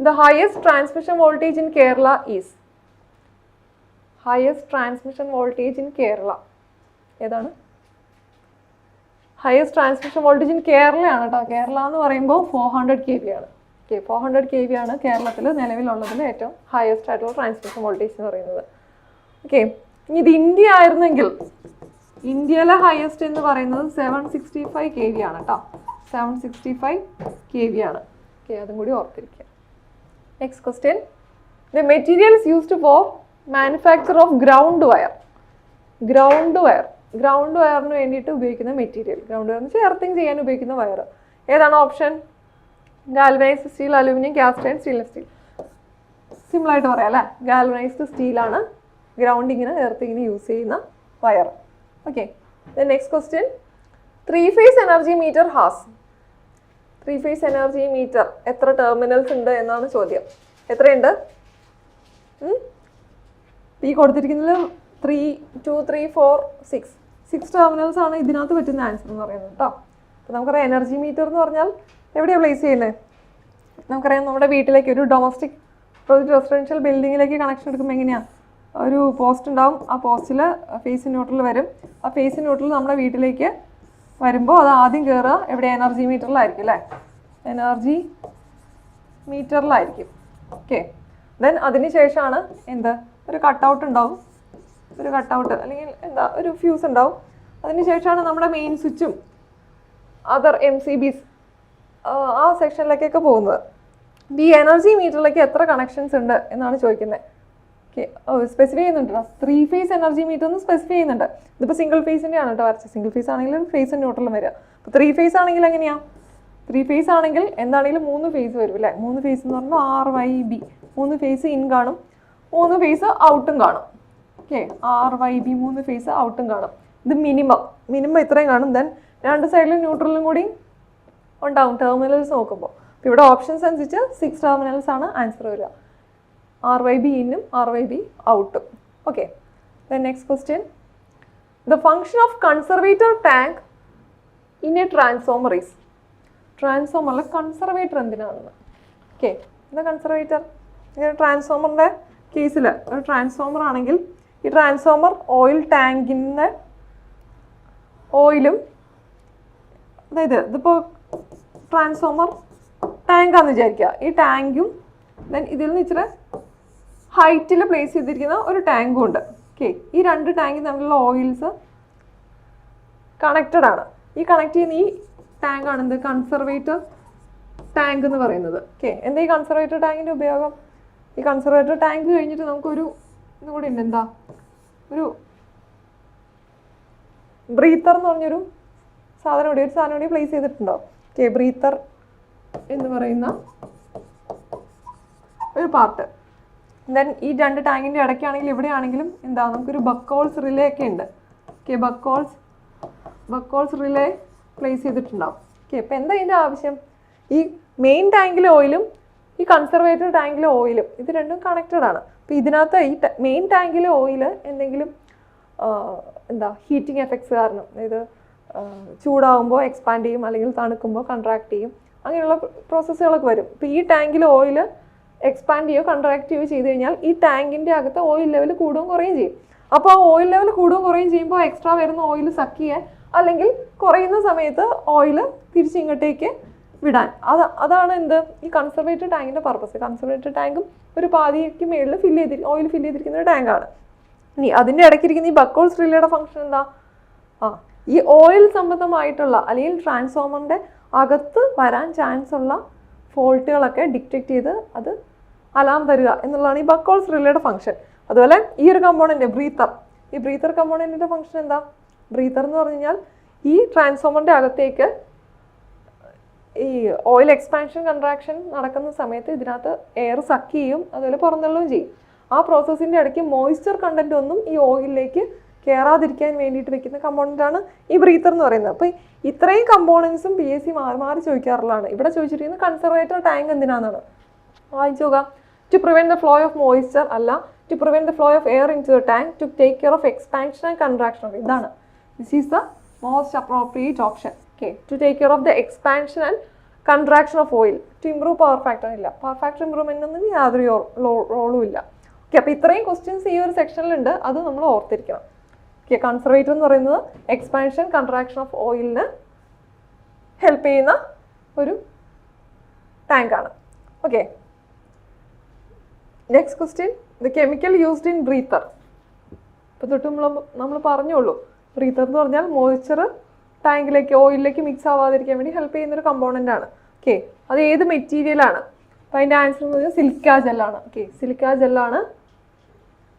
The highest transmission voltage in Kerala is. Highest transmission voltage in Kerala. ഏതാണ്? Highest transmission voltage in Kerala ആണ് കേട്ടോ. കേരള എന്ന് പറയുമ്പോൾ 400 kV ആണ്. ഓക്കെ, 400 kV ആണ് കേരളത്തിൽ നിലവിലുള്ളതിൽ ഏറ്റവും ഹയസ്റ്റ് ആയിട്ടുള്ള ട്രാൻസ്മിഷൻ വോൾട്ടേജ് എന്ന് പറയുന്നത്. ഓക്കെ, ഇനി ഇത് ഇന്ത്യ ആയിരുന്നെങ്കിൽ ഇന്ത്യയിലെ ഹയസ്റ്റ് എന്ന് പറയുന്നത് 765 kV ആണ് കേട്ടോ. 765 kV ആണ്. ഓക്കെ, അതും കൂടി ഓർത്തിരിക്കുക. Next question. The materials used for manufacture of ground wire. Ground വയറിന് വേണ്ടിയിട്ട് ഉപയോഗിക്കുന്ന മെറ്റീരിയൽ. ഗ്രൗണ്ട് വയർ എന്ന് വെച്ചാൽ എർത്തിങ് ചെയ്യാൻ ഉപയോഗിക്കുന്ന വയർ. ഏതാണ് option? Galvanised steel, aluminium, cast iron, stainless steel. സിമ്പിളായിട്ട് പറയാം അല്ലേ? ഗാൽവനൈസ്ഡ് സ്റ്റീലാണ് ഗ്രൗണ്ടിങ്ങിന് എർത്തിങ്ങിന് യൂസ് ചെയ്യുന്ന wire. Okay, next question. 3-phase energy meter has. 3-phase energy meter എത്ര ടെർമിനൽസ് ഉണ്ട് എന്നാണ് ചോദ്യം. എത്രയുണ്ട്? ഈ കൊടുത്തിരിക്കുന്നത് 3, 2, 3, 4, 6 ടെർമിനൽസ് ആണ് ഇതിനകത്ത് പറ്റുന്ന ആൻസർ എന്ന് പറയുന്നത് കേട്ടോ. അപ്പോൾ നമുക്കറിയാം എനർജി മീറ്റർ എന്ന് പറഞ്ഞാൽ എവിടെയാണ് പ്ലേസ് ചെയ്യുന്നത്? നമുക്കറിയാം നമ്മുടെ വീട്ടിലേക്ക് ഒരു ഡൊമസ്റ്റിക് റെസിഡൻഷ്യൽ ബിൽഡിങ്ങിലേക്ക് കണക്ഷൻ എടുക്കുമ്പോൾ എങ്ങനെയാണ്? ഒരു പോസ്റ്റ് ഉണ്ടാവും, ആ പോസ്റ്റിൽ ഫേസ് ന്യൂട്രൽ വരും. ആ ഫേസ് ന്യൂട്രൽ നമ്മുടെ വീട്ടിലേക്ക് വരുമ്പോൾ അത് ആദ്യം കയറുക എവിടെ? എനർജി മീറ്ററിലായിരിക്കും അല്ലേ? എനർജി മീറ്ററിലായിരിക്കും. ഓക്കെ, ദെൻ അതിന് ശേഷമാണ് എന്ത്? ഒരു കട്ടൗട്ട് ഉണ്ടാവും, ഒരു കട്ടൗട്ട് അല്ലെങ്കിൽ എന്താ ഒരു ഫ്യൂസ് ഉണ്ടാവും. അതിന് ശേഷമാണ് നമ്മുടെ മെയിൻ സ്വിച്ചും അതർ MCBs ആ സെക്ഷനിലേക്കൊക്കെ പോകുന്നത്. ഈ എനർജി മീറ്ററിലേക്ക് എത്ര കണക്ഷൻസ് ഉണ്ട് എന്നാണ് ചോദിക്കുന്നത്. ഓക്കെ, സ്പെസിഫൈ ചെയ്യുന്നുണ്ടോ? 3-phase എനർജി മീറ്റർ എന്ന് സ്പെസിഫൈ ചെയ്യുന്നുണ്ട്. ഇതിപ്പോൾ സിംഗിൾ ഫേസിൻ്റെ ആണ് കേട്ടോ വരച്ചത്. സിംഗിൾ ഫേസ് ആണെങ്കിലും ഫേസ് ന്യൂട്രലും വരിക. അപ്പോൾ 3-phase ആണെങ്കിൽ എങ്ങനെയാണ്? 3-phase ആണെങ്കിൽ എന്താണെങ്കിലും 3 ഫേസ് വരും അല്ലേ? 3 ഫേസ് എന്ന് പറയുമ്പോൾ RYB. 3 ഫേസ് ഇൻ കാണും, 3 ഫേസ് ഔട്ടും കാണും. ഓക്കെ, RYB 3 ഫേസ് ഔട്ടും കാണും. ഇത് മിനിമം ഇത്രയും കാണും. ദെൻ രണ്ട് സൈഡിലും ന്യൂട്രലും കൂടി ഉണ്ടാവും ടെർമിനൽസ് നോക്കുമ്പോൾ. അപ്പോൾ ഇവിടെ ഓപ്ഷൻസ് അനുസരിച്ച് 6 ടെർമിനൽസ് ആണ് ആൻസർ വരിക. RYB ഇന്നും RYB ഔട്ടും. Okay, next question. The function of conservator tank in a transformer is. ട്രാൻസ്ഫോമറിൽ കൺസർവേറ്റർ എന്തിനാണെന്ന്. ഓക്കെ, എന്താ കൺസർവേറ്റർ? ട്രാൻസ്ഫോമറിൻ്റെ കേസിൽ ഒരു ട്രാൻസ്ഫോമർ ആണെങ്കിൽ ഈ ട്രാൻസ്ഫോമർ ഓയിൽ ടാങ്കിൻ്റെ ഓയിലും, അതായത് ഇതിപ്പോൾ ട്രാൻസ്ഫോമർ ടാങ്കാന്ന് വിചാരിക്കുക. ഈ ടാങ്കും ദെൻ ഇതിൽ നിന്ന് ഇച്ചിരി ഹൈറ്റിൽ പ്ലേസ് ചെയ്തിരിക്കുന്ന ഒരു ടാങ്കും ഉണ്ട്. ഓക്കെ, ഈ രണ്ട് ടാങ്കിൽ തമ്മിലുള്ള ഓയിൽസ് കണക്റ്റഡ് ആണ്. ഈ കണക്ട് ചെയ്യുന്ന ഈ ടാങ്കാണ് എന്ത്? കൺസർവേറ്റർ ടാങ്ക് എന്ന് പറയുന്നത്. ഓക്കെ, എന്താ ഈ കൺസർവേറ്റർ ടാങ്കിൻ്റെ ഉപയോഗം? ഈ കൺസർവേറ്റർ ടാങ്ക് കഴിഞ്ഞിട്ട് നമുക്കൊരു ഇതും കൂടി ഉണ്ട്. എന്താ? ഒരു ബ്രീത്തർ എന്ന് പറഞ്ഞൊരു സാധനം കൂടി പ്ലേസ് ചെയ്തിട്ടുണ്ടോ? ഓക്കെ, ബ്രീത്തർ എന്ന് പറയുന്ന ഒരു പാർട്ട്. ദെൻ ഈ രണ്ട് ടാങ്കിൻ്റെ ഇടയ്ക്കാണെങ്കിലും എവിടെയാണെങ്കിലും എന്താ നമുക്കൊരു ബക്കോൾസ് റിലേ ഒക്കെ ഉണ്ട്. ഓക്കെ, ബക്കോൾസ് റിലേ പ്ലേസ് ചെയ്തിട്ടുണ്ടാവും. ഓക്കെ, അപ്പോൾ എന്താ ഇതിൻ്റെ ആവശ്യം? ഈ മെയിൻ ടാങ്കിലെ ഓയിലും ഈ കൺസർവേറ്റർ ടാങ്കിലെ ഓയിലും ഇത് രണ്ടും കണക്റ്റഡ് ആണ്. അപ്പോൾ ഇതിനകത്ത് ഈ മെയിൻ ടാങ്കിലെ ഓയിൽ എന്തെങ്കിലും എന്താ ഹീറ്റിംഗ് എഫക്ട്സ് കാരണം, അതായത് ചൂടാവുമ്പോൾ എക്സ്പാൻഡ് ചെയ്യും, അല്ലെങ്കിൽ തണുക്കുമ്പോൾ കൺട്രാക്ട് ചെയ്യും, അങ്ങനെയുള്ള പ്രോസസ്സുകളൊക്കെ വരും. ഇപ്പോൾ ഈ ടാങ്കിലെ ഓയിൽ എക്സ്പാൻഡ് ചെയ്യുകയോ കൺട്രാക്ട് ചെയ്യുകയോ ചെയ്ത് കഴിഞ്ഞാൽ ഈ ടാങ്കിൻ്റെ അകത്ത് ഓയിൽ ലെവൽ കൂടുകയും കുറയുകയും ചെയ്യും. അപ്പോൾ ആ ഓയിൽ ലെവൽ കൂടുകയും കുറയുകയും ചെയ്യുമ്പോൾ എക്സ്ട്രാ വരുന്ന ഓയിൽ സക്ക് ചെയ്യാൻ, അല്ലെങ്കിൽ കുറയുന്ന സമയത്ത് ഓയിൽ തിരിച്ചിങ്ങോട്ടേക്ക് വിടാൻ, അതാണ് എന്ത്? ഈ കൺസർവേറ്റർ ടാങ്കിൻ്റെ പർപ്പസ്. കൺസർവേറ്റർ ടാങ്കും ഒരു പാതിക്ക് മേളിൽ ഓയിൽ ഫില്ല് ചെയ്തിരിക്കുന്ന ഒരു ടാങ്കാണ്. ഇനി അതിൻ്റെ ഇടയ്ക്കിരിക്കുന്ന ഈ ബക്കോൾസ് റിലേയുടെ ഫംഗ്ഷൻ എന്താ? ഈ ഓയിൽ സംബന്ധമായിട്ടുള്ള അല്ലെങ്കിൽ ട്രാൻസ്ഫോമറിൻ്റെ അകത്ത് വരാൻ ചാൻസ് ഉള്ള ഫോൾട്ടുകളൊക്കെ ഡിറ്റക്ട് ചെയ്ത് അത് അലാം തരിക എന്നുള്ളതാണ് ഈ ബക്കോൾസ് റിലേയുടെ ഫംഗ്ഷൻ. അതുപോലെ ഈ ഒരു കമ്പോണൻറ്റ് ഈ ബ്രീത്തർ കമ്പോണൻറ്റിൻ്റെ ഫംഗ്ഷൻ എന്താ? ബ്രീത്തർ എന്ന് പറഞ്ഞു കഴിഞ്ഞാൽ ഈ ട്രാൻസ്ഫോമറിൻ്റെ അകത്തേക്ക് ഈ ഓയിൽ എക്സ്പാൻഷൻ കൺട്രാക്ഷൻ നടക്കുന്ന സമയത്ത് ഇതിനകത്ത് എയർ സക്ക് ചെയ്യും, അതുപോലെ പുറന്തള്ളുകയും ചെയ്യും. ആ പ്രോസസ്സിൻ്റെ ഇടയ്ക്ക് മോയ്സ്ചർ കണ്ടൻറ്റ് ഒന്നും ഈ ഓയിലിലേക്ക് കയറാതിരിക്കാൻ വേണ്ടിയിട്ട് വെക്കുന്ന കമ്പോണൻ്റാണ് ഈ ബ്രീത്തർ എന്ന് പറയുന്നത്. അപ്പോൾ ഇത്രയും കമ്പോണൻസും PSC മാറി ചോദിക്കാറുള്ളതാണ്. ഇവിടെ ചോദിച്ചിരിക്കുന്നത് കൺസർവേറ്റർ ടാങ്ക് എന്തിനാണെന്നാണ്. വായിച്ചു നോക്കാം. To prevent the flow of moisture അല്ല, to prevent the flow of air into the tank, to take care of expansion and contraction. This is the most appropriate option. Okay, to take care of the expansion and contraction of oil to improve power factor ഇല്ല. Power factor ഇംപ്രൂവ്മെൻറ്റൊന്നും യാതൊരു റോളും ഇല്ല. Okay, അപ്പോൾ ഇത്രയും questions ഈ ഒരു സെക്ഷനിലുണ്ട്, അത് നമ്മൾ ഓർത്തിരിക്കണം. ഓക്കെ, കൺസർവേറ്റർ എന്ന് പറയുന്നത് എക്സ്പാൻഷൻ കൺട്രാക്ഷൻ ഓഫ് ഓയിലിന് ഹെൽപ്പ് ചെയ്യുന്ന ഒരു ടാങ്കാണ്. Okay, next question, the chemical used in breather. ഇപ്പോൾ തൊട്ട് നമ്മൾ പറഞ്ഞോളൂ, ബ്രീത്തർ എന്ന് പറഞ്ഞാൽ മോയ്സ്ചർ ടാങ്കിലേക്ക് ഓയിലിലേക്ക് മിക്സ് ആവാതിരിക്കാൻ വേണ്ടി ഹെൽപ്പ് ചെയ്യുന്നൊരു കമ്പോണൻ്റ് ആണ്. ഓക്കെ, അത് ഏത് മെറ്റീരിയലാണ്? അപ്പോൾ അതിൻ്റെ ആൻസർ എന്ന് പറഞ്ഞാൽ സിലിക്ക ജെല്ലാണ്. ഓക്കെ, സിലിക്ക ജെല്ലാണ്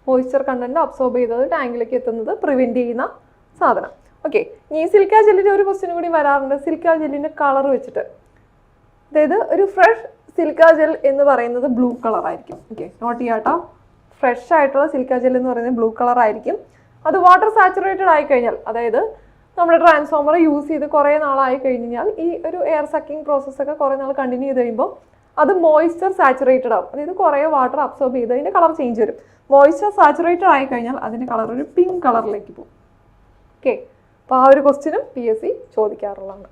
മോയ്സ്ചർ കണ്ടന്റ് അബ്സോർബ് ചെയ്തത് ടാങ്കിലേക്ക് എത്തുന്നത് പ്രിവെൻറ്റ് ചെയ്യുന്ന സാധനം. ഓക്കെ, ഈ സിലിക്ക ജെല്ലിൻ്റെ ഒരു ക്വസ്റ്റ്യൻ കൂടി വരാറുണ്ട്, സിലിക്ക ജെല്ലിൻ്റെ കളർ വെച്ചിട്ട്. അതായത് ഒരു ഫ്രഷ് സിലിക്ക ജെൽ എന്ന് പറയുന്നത് ബ്ലൂ കളർ ആയിരിക്കും. ഓക്കെ, നോട്ട് ചെയ്യാട്ടോ, ഫ്രഷ് ആയിട്ടുള്ള സിലിക്ക ജെൽ എന്ന് പറയുന്നത് ബ്ലൂ കളർ ആയിരിക്കും. അത് വാട്ടർ സാച്ചുറേറ്റഡ് ആയി കഴിഞ്ഞാൽ, അതായത് നമ്മുടെ ട്രാൻസ്ഫോമർ യൂസ് ചെയ്ത് കുറേ നാളായി കഴിഞ്ഞാൽ ഈ ഒരു എയർ സക്കിങ് പ്രോസസ്സൊക്കെ കുറേ നാൾ കണ്ടിന്യൂ ചെയ്ത് കഴിയുമ്പോൾ അത് മോയ്സ്ചർ സാച്ചുറേറ്റഡ് ആവും. അതായത് കുറേ വാട്ടർ അബ്സോർബ് ചെയ്ത് അതിൻ്റെ കളർ ചേഞ്ച് വരും. മോയ്സ്ചർ സാച്ചുറേറ്റഡ് ആയി കഴിഞ്ഞാൽ അതിൻ്റെ കളർ ഒരു പിങ്ക് കളറിലേക്ക് പോകും. ഓക്കെ, അപ്പോൾ ആ ഒരു ക്വസ്റ്റ്യനും PSC ചോദിക്കാറുള്ളതാണ്.